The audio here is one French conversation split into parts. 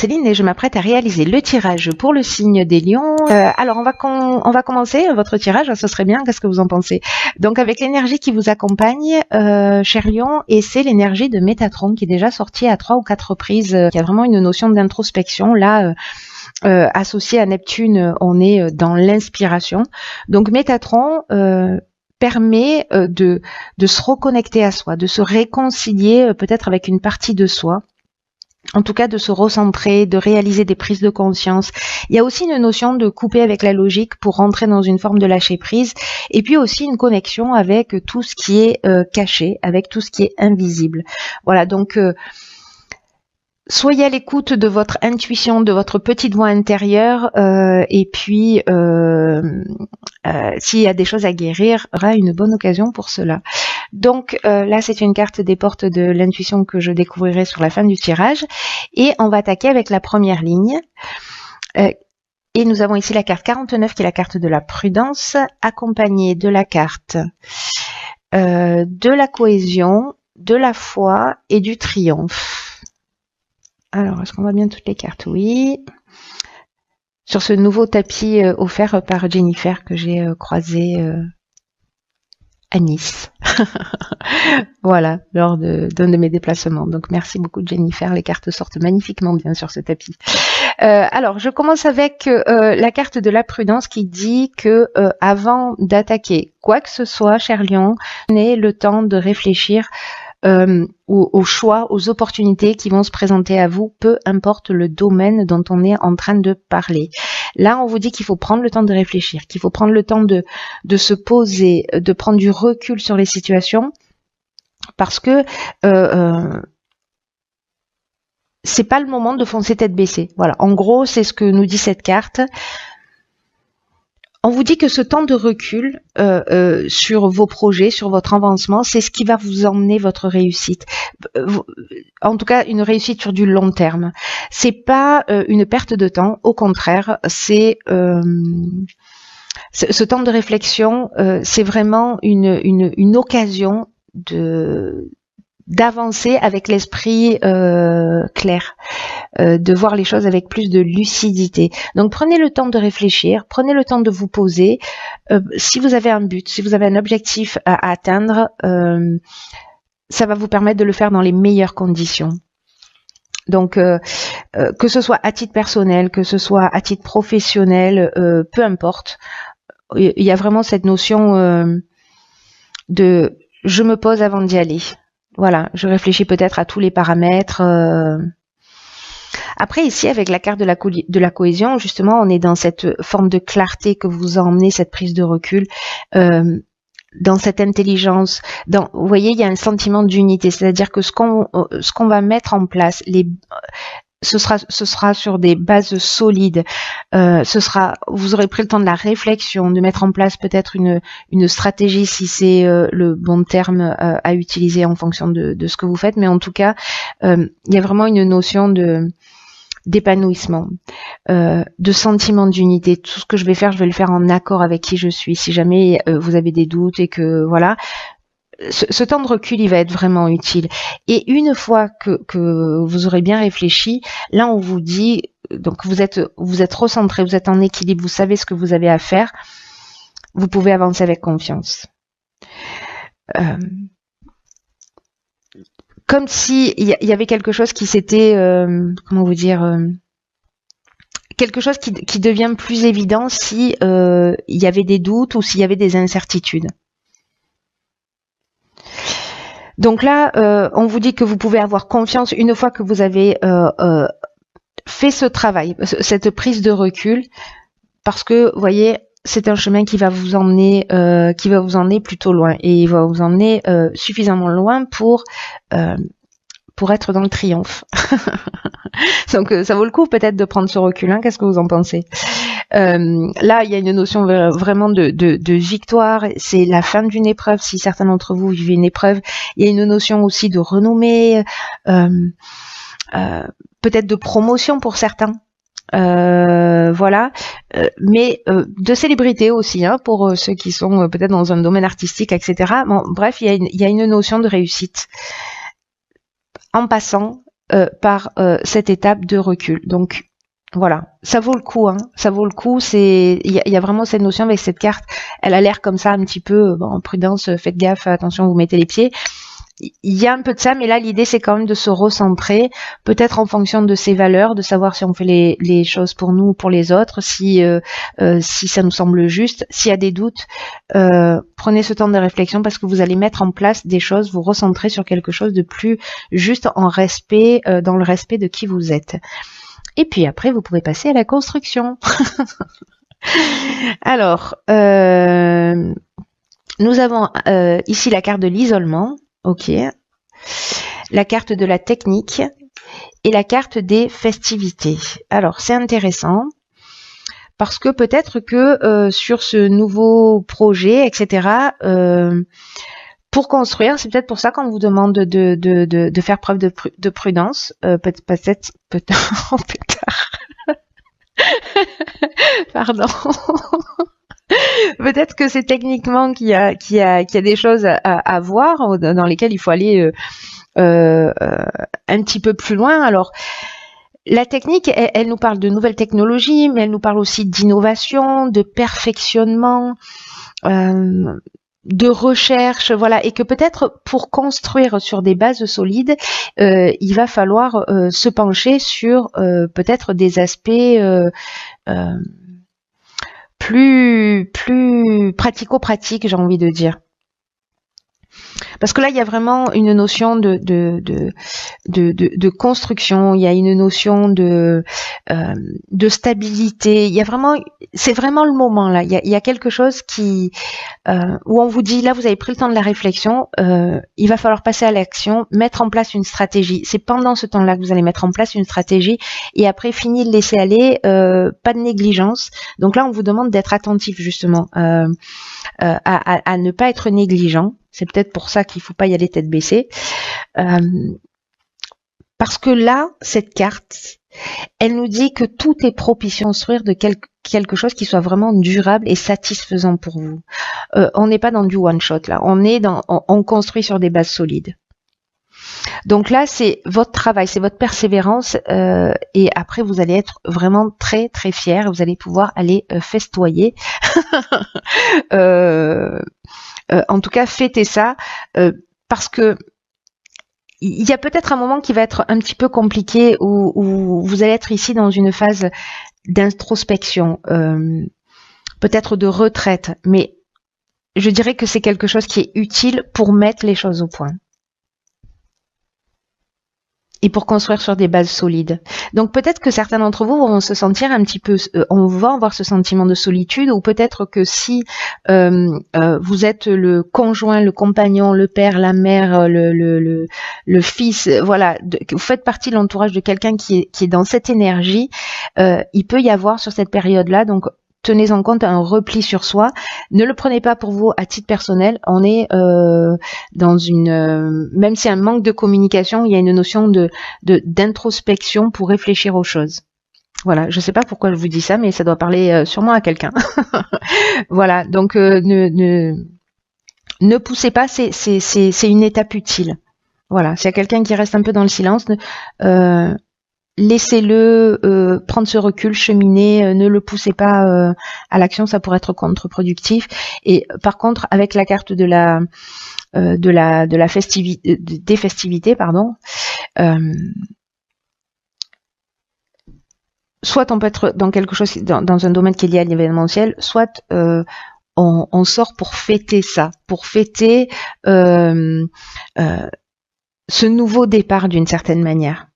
Céline et je m'apprête à réaliser le tirage pour le signe des lions. Alors on va commencer votre tirage, ce serait bien, qu'est-ce que vous en pensez? Donc avec l'énergie qui vous accompagne, cher lion, et c'est l'énergie de Métatron qui est déjà sortie à 3 ou 4 reprises, qui a vraiment une notion d'introspection. Là, associé à Neptune, on est dans l'inspiration. Donc Métatron permet de se reconnecter à soi, de se réconcilier peut-être avec une partie de soi. En tout cas, de se recentrer, de réaliser des prises de conscience. Il y a aussi une notion de couper avec la logique pour rentrer dans une forme de lâcher prise. Et puis aussi une connexion avec tout ce qui est caché, avec tout ce qui est invisible. Voilà, donc soyez à l'écoute de votre intuition, de votre petite voix intérieure. Et puis, s'il y a des choses à guérir, il y aura une bonne occasion pour cela. Donc là, c'est une carte des portes de l'intuition que je découvrirai sur la fin du tirage. Et on va attaquer avec la première ligne. Et nous avons ici la carte 49, qui est la carte de la prudence, accompagnée de la carte de la cohésion, de la foi et du triomphe. Alors, est-ce qu'on voit bien toutes les cartes? Oui. Sur ce nouveau tapis offert par Jennifer que j'ai croisé à Nice. Voilà, lors d'un de mes déplacements. Donc merci beaucoup Jennifer, les cartes sortent magnifiquement bien sur ce tapis. Alors je commence avec la carte de la prudence qui dit que avant d'attaquer quoi que ce soit, cher lion, prenez le temps de réfléchir aux choix, aux opportunités qui vont se présenter à vous, peu importe le domaine dont on est en train de parler. Là, on vous dit qu'il faut prendre le temps de réfléchir, qu'il faut prendre le temps de se poser, de prendre du recul sur les situations, parce que c'est pas le moment de foncer tête baissée. Voilà, en gros, c'est ce que nous dit cette carte. On vous dit que ce temps de recul sur vos projets, sur votre avancement, c'est ce qui va vous emmener votre réussite. En tout cas, une réussite sur du long terme. C'est pas une perte de temps, au contraire, c'est ce temps de réflexion, c'est vraiment une occasion d'avancer avec l'esprit clair, de voir les choses avec plus de lucidité. Donc prenez le temps de réfléchir, prenez le temps de vous poser. Si vous avez un but, si vous avez un objectif à atteindre, ça va vous permettre de le faire dans les meilleures conditions. Donc que ce soit à titre personnel, que ce soit à titre professionnel, peu importe. Il y a vraiment cette notion de je me pose avant d'y aller. Voilà, je réfléchis peut-être à tous les paramètres. Après, ici, avec la carte de la cohésion, justement, on est dans cette forme de clarté que vous emmenez, cette prise de recul, dans cette intelligence. Vous voyez, il y a un sentiment d'unité, c'est-à-dire que ce qu'on va mettre en place, ce sera sur des bases solides. Vous aurez pris le temps de la réflexion, de mettre en place peut-être une stratégie si c'est le bon terme à utiliser en fonction de ce que vous faites. Mais en tout cas, il y a vraiment une notion d'épanouissement, de sentiment d'unité. Tout ce que je vais le faire en accord avec qui je suis. Si jamais vous avez des doutes et que voilà. Ce temps de recul, il va être vraiment utile. Et une fois que vous aurez bien réfléchi, là on vous dit, donc vous êtes recentré, vous êtes en équilibre, vous savez ce que vous avez à faire, vous pouvez avancer avec confiance. Comme si il y avait quelque chose qui s'était, comment vous dire, quelque chose qui devient plus évident si il y avait des doutes ou s'il y avait des incertitudes. Donc là, on vous dit que vous pouvez avoir confiance une fois que vous avez fait ce travail, cette prise de recul, parce que, vous voyez, c'est un chemin qui va vous emmener plutôt loin, et il va vous emmener suffisamment loin pour être dans le triomphe. Donc ça vaut le coup peut-être de prendre ce recul, hein. Qu'est-ce que vous en pensez? Là, il y a une notion vraiment de victoire. C'est la fin d'une épreuve. Si certains d'entre vous vivent une épreuve, il y a une notion aussi de renommée, peut-être de promotion pour certains. Voilà, mais de célébrité aussi, hein, pour ceux qui sont peut-être dans un domaine artistique, etc. Bon, bref, il y a une notion de réussite. En passant, par cette étape de recul. Donc voilà, ça vaut le coup, hein. Ça vaut le coup. Il y a vraiment cette notion avec cette carte. Elle a l'air comme ça un petit peu, bon, prudence, faites gaffe, attention, vous mettez les pieds. Il y a un peu de ça, mais là l'idée c'est quand même de se recentrer, peut-être en fonction de ses valeurs, de savoir si on fait les choses pour nous ou pour les autres, si ça nous semble juste. S'il y a des doutes, prenez ce temps de réflexion parce que vous allez mettre en place des choses, vous recentrer sur quelque chose de plus juste en respect, dans le respect de qui vous êtes. Et puis après vous pouvez passer à la construction. Alors, nous avons ici la carte de l'isolement. Ok. La carte de la technique et la carte des festivités. Alors, c'est intéressant parce que peut-être que sur ce nouveau projet, etc., pour construire, c'est peut-être pour ça qu'on vous demande de faire preuve de prudence. Peut-être plus tard. Pardon. Peut-être que c'est techniquement qu'il y a des choses à voir dans lesquelles il faut aller un petit peu plus loin. Alors, la technique, elle nous parle de nouvelles technologies, mais elle nous parle aussi d'innovation, de perfectionnement, de recherche, voilà, et que peut-être pour construire sur des bases solides, il va falloir se pencher sur peut-être des aspects plus pratico-pratique, j'ai envie de dire. Parce que là, il y a vraiment une notion de construction, il y a une notion de stabilité. Il y a vraiment, c'est vraiment le moment là. Il y a quelque chose qui où on vous dit là, vous avez pris le temps de la réflexion, il va falloir passer à l'action, mettre en place une stratégie. C'est pendant ce temps-là que vous allez mettre en place une stratégie et après fini de laisser aller, pas de négligence. Donc là, on vous demande d'être attentif justement à ne pas être négligent. C'est peut-être pour ça qu'il ne faut pas y aller tête baissée. Parce que là, cette carte, elle nous dit que tout est propice à construire de quelque chose qui soit vraiment durable et satisfaisant pour vous. On n'est pas dans du one-shot là. On construit sur des bases solides. Donc là, c'est votre travail, c'est votre persévérance et après, vous allez être vraiment très, très fiers. Vous allez pouvoir aller festoyer. En tout cas, fêtez ça parce que il y a peut-être un moment qui va être un petit peu compliqué où vous allez être ici dans une phase d'introspection, peut-être de retraite, mais je dirais que c'est quelque chose qui est utile pour mettre les choses au point. Et pour construire sur des bases solides. Donc peut-être que certains d'entre vous vont se sentir un petit peu, on va avoir ce sentiment de solitude, ou peut-être que si vous êtes le conjoint, le compagnon, le père, la mère, le fils, voilà, vous faites partie de l'entourage de quelqu'un qui est dans cette énergie, il peut y avoir sur cette période-là, donc tenez en compte un repli sur soi. Ne le prenez pas pour vous à titre personnel. On est dans une, même s'il y a un manque de communication, il y a une notion d'introspection pour réfléchir aux choses. Voilà, je ne sais pas pourquoi je vous dis ça, mais ça doit parler sûrement à quelqu'un. Voilà, donc ne poussez pas, c'est une étape utile. Voilà, s'il y a quelqu'un qui reste un peu dans le silence, laissez-le prendre ce recul, cheminer, ne le poussez pas à l'action, ça pourrait être contre-productif. Et par contre, avec la carte de la festivité, des festivités, pardon, soit on peut être dans quelque chose, dans un domaine qui est lié à l'événementiel, soit on sort pour fêter ça, pour fêter ce nouveau départ d'une certaine manière.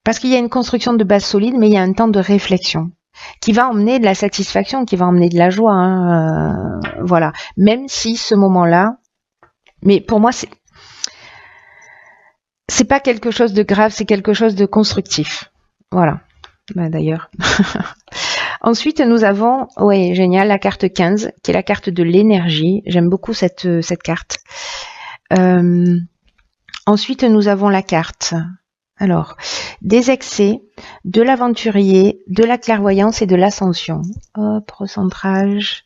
Parce qu'il y a une construction de base solide, mais il y a un temps de réflexion qui va emmener de la satisfaction, qui va emmener de la joie. Hein, voilà. Même si ce moment-là, mais pour moi, c'est pas quelque chose de grave, c'est quelque chose de constructif. Voilà. Bah, d'ailleurs. Ensuite, nous avons, ouais, génial, la carte 15, qui est la carte de l'énergie. J'aime beaucoup cette carte. Ensuite, nous avons la carte. Alors, des excès, de l'aventurier, de la clairvoyance et de l'ascension. Hop, recentrage.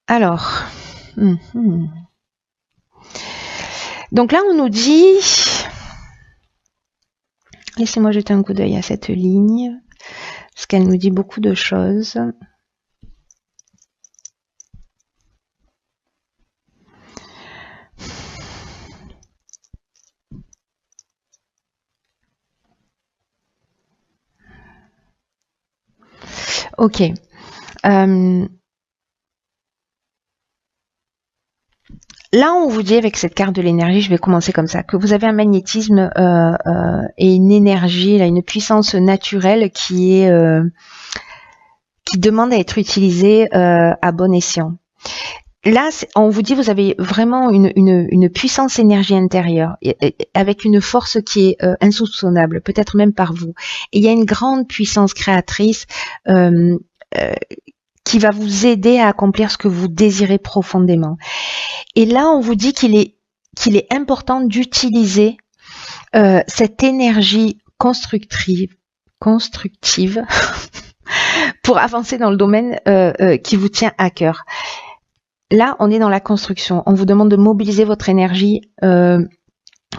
Alors, Donc là, on nous dit, laissez-moi jeter un coup d'œil à cette ligne, parce qu'elle nous dit beaucoup de choses. Ok. Là, on vous dit avec cette carte de l'énergie, je vais commencer comme ça, que vous avez un magnétisme et une énergie, là, une puissance naturelle qui demande à être utilisée à bon escient. Là, on vous dit, vous avez vraiment une puissance énergie intérieure, avec une force qui est insoupçonnable, peut-être même par vous. Et il y a une grande puissance créatrice qui va vous aider à accomplir ce que vous désirez profondément. Et là, on vous dit qu'il est important d'utiliser cette énergie constructive pour avancer dans le domaine qui vous tient à cœur. Là, on est dans la construction. On vous demande de mobiliser votre énergie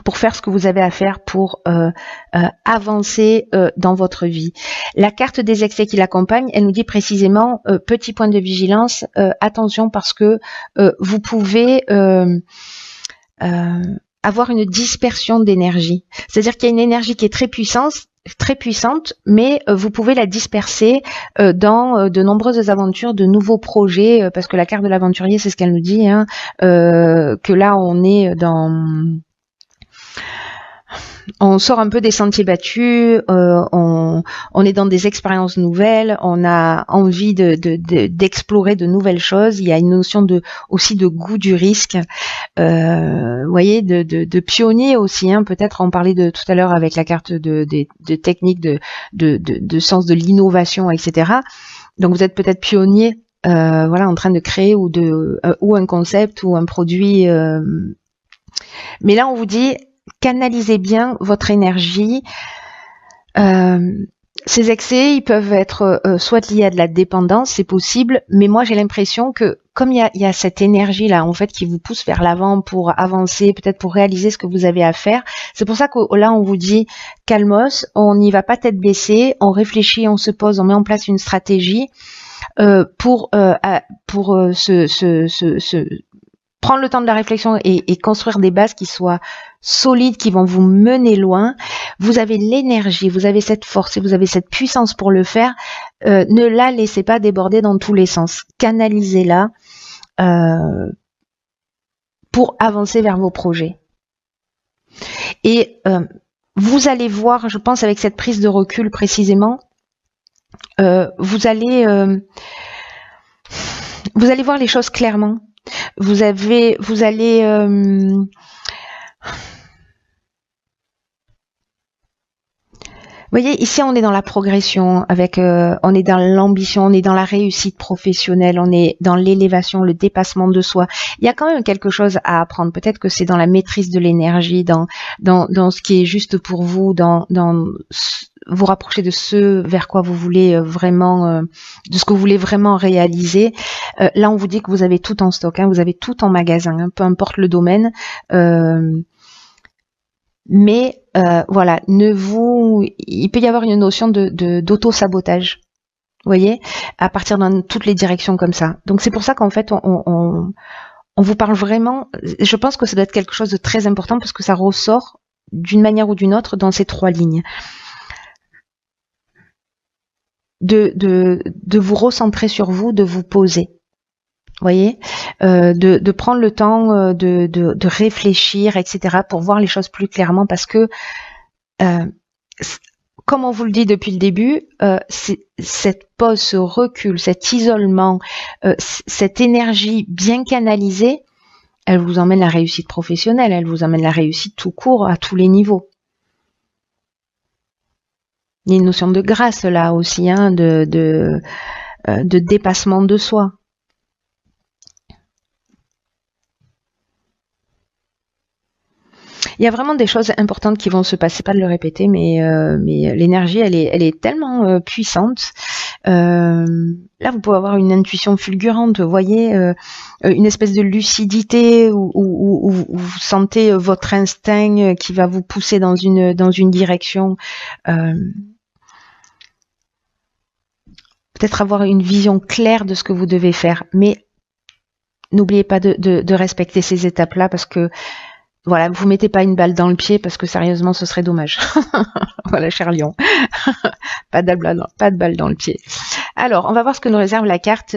pour faire ce que vous avez à faire pour avancer dans votre vie. La carte des excès qui l'accompagne, elle nous dit précisément, petit point de vigilance, attention parce que vous pouvez avoir une dispersion d'énergie. C'est-à-dire qu'il y a une énergie qui est très puissante, mais vous pouvez la disperser dans de nombreuses aventures, de nouveaux projets, parce que la carte de l'aventurier, c'est ce qu'elle nous dit, hein, que là, on sort un peu des sentiers battus, on est dans des expériences nouvelles, on a envie d'explorer de nouvelles choses. Il y a une notion aussi de goût du risque, vous voyez, de pionnier aussi. Hein, peut-être on parlait tout à l'heure avec la carte de technique de sens de l'innovation, etc. Donc vous êtes peut-être pionnier, voilà, en train de créer ou un concept ou un produit. Mais là, on vous dit, canalisez bien votre énergie. Ces excès, ils peuvent être soit liés à de la dépendance, c'est possible, mais moi j'ai l'impression que comme il y a cette énergie là en fait qui vous pousse vers l'avant pour avancer, peut-être pour réaliser ce que vous avez à faire, c'est pour ça que là on vous dit calmos, on n'y va pas tête baissée, on réfléchit, on se pose, on met en place une stratégie pour prendre le temps de la réflexion et construire des bases qui soient solides, qui vont vous mener loin. Vous avez l'énergie, vous avez cette force et vous avez cette puissance pour le faire. Ne la laissez pas déborder dans tous les sens. Canalisez-la pour avancer vers vos projets. Et vous allez voir, je pense avec cette prise de recul précisément, vous allez voir les choses clairement. Vous allez vous voyez, ici on est dans la progression, on est dans l'ambition, on est dans la réussite professionnelle, on est dans l'élévation, le dépassement de soi. Il y a quand même quelque chose à apprendre. Peut-être que c'est dans la maîtrise de l'énergie, dans ce qui est juste pour vous, dans vous rapprocher de ce vers quoi vous voulez vraiment, de ce que vous voulez vraiment réaliser. Là, on vous dit que vous avez tout en stock, hein, vous avez tout en magasin, hein, peu importe le domaine. Mais voilà, il peut y avoir une notion d'auto-sabotage, vous voyez, à partir dans toutes les directions comme ça. Donc c'est pour ça qu'en fait, on vous parle vraiment, je pense que ça doit être quelque chose de très important parce que ça ressort d'une manière ou d'une autre dans ces trois lignes. De vous recentrer sur vous, de vous poser. Vous voyez, de prendre le temps de réfléchir, etc., pour voir les choses plus clairement, parce que, comme on vous le dit depuis le début, cette pause, ce recul, cet isolement, cette énergie bien canalisée, elle vous emmène la réussite professionnelle, elle vous emmène la réussite tout court, à tous les niveaux. Il y a une notion de grâce là aussi, hein, de dépassement de soi. Il y a vraiment des choses importantes qui vont se passer, pas de le répéter, mais l'énergie, elle est tellement puissante. Là, vous pouvez avoir une intuition fulgurante, vous voyez, une espèce de lucidité où vous sentez votre instinct qui va vous pousser dans une direction. Peut-être avoir une vision claire de ce que vous devez faire, mais n'oubliez pas de respecter ces étapes-là parce que voilà, vous mettez pas une balle dans le pied parce que sérieusement, ce serait dommage. Voilà, cher lion. Pas de balle dans le pied. Alors, on va voir ce que nous réserve la carte.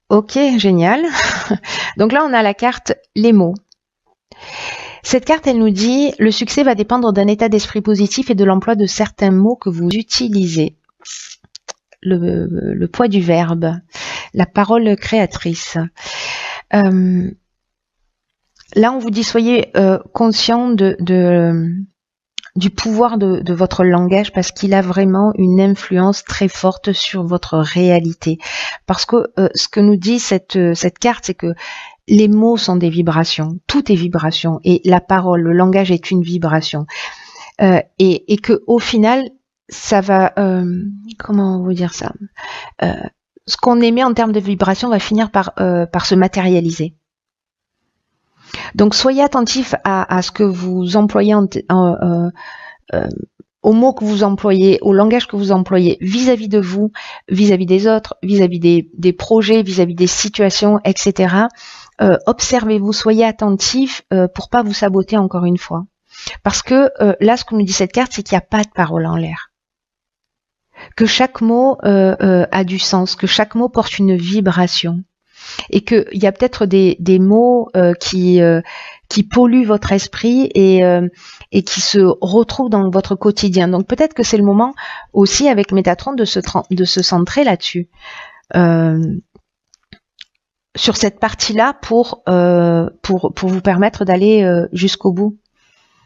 Ok, génial. Donc là, on a la carte les mots. Cette carte, elle nous dit « Le succès va dépendre d'un état d'esprit positif et de l'emploi de certains mots que vous utilisez. » Le poids du verbe, la parole créatrice. Là, on vous dit soyez conscient du pouvoir de votre langage parce qu'il a vraiment une influence très forte sur votre réalité. Parce que ce que nous dit cette carte, c'est que les mots sont des vibrations, tout est vibration et la parole, le langage est une vibration. Et que au final, ça va, comment vous dire ça, ce qu'on émet en termes de vibration va finir par se matérialiser. Donc soyez attentifs à ce que vous employez, aux mots que vous employez, au langage que vous employez vis-à-vis de vous, vis-à-vis des autres, vis-à-vis des projets, vis-à-vis des situations, etc. Observez-vous, soyez attentifs pour pas vous saboter encore une fois. Parce que là, ce que nous dit cette carte, c'est qu'il n'y a pas de parole en l'air. Que chaque mot a du sens, que chaque mot porte une vibration. Et qu'il y a peut-être des mots qui polluent votre esprit et qui se retrouvent dans votre quotidien. Donc peut-être que c'est le moment aussi avec Métatron de se centrer là-dessus. Sur cette partie-là pour vous permettre d'aller jusqu'au bout.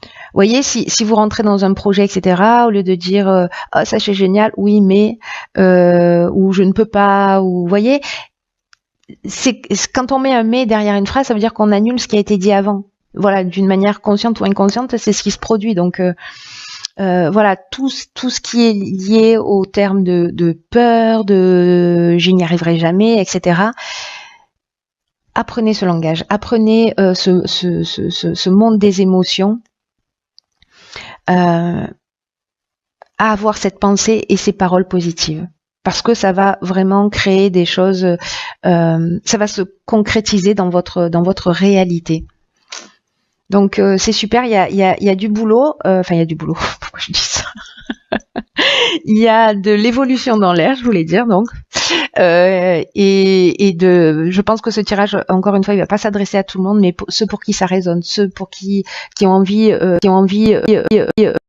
Vous voyez, si vous rentrez dans un projet, etc., au lieu de dire oh, ça c'est génial, oui, mais ou je ne peux pas, ou vous voyez, quand on met un mais derrière une phrase, ça veut dire qu'on annule ce qui a été dit avant. Voilà, d'une manière consciente ou inconsciente, c'est ce qui se produit. Donc voilà, tout ce qui est lié au terme de peur, de je n'y arriverai jamais, etc. Apprenez ce langage, apprenez ce monde des émotions, à avoir cette pensée et ces paroles positives. Parce que ça va vraiment créer des choses, ça va se concrétiser dans votre réalité. Donc c'est super, il y a du boulot, enfin il y a du boulot, pourquoi je dis ça? Il y a de l'évolution dans l'air, je voulais dire donc. Je pense que ce tirage, encore une fois, il va pas s'adresser à tout le monde, mais ceux pour qui ça résonne, ceux pour qui ont envie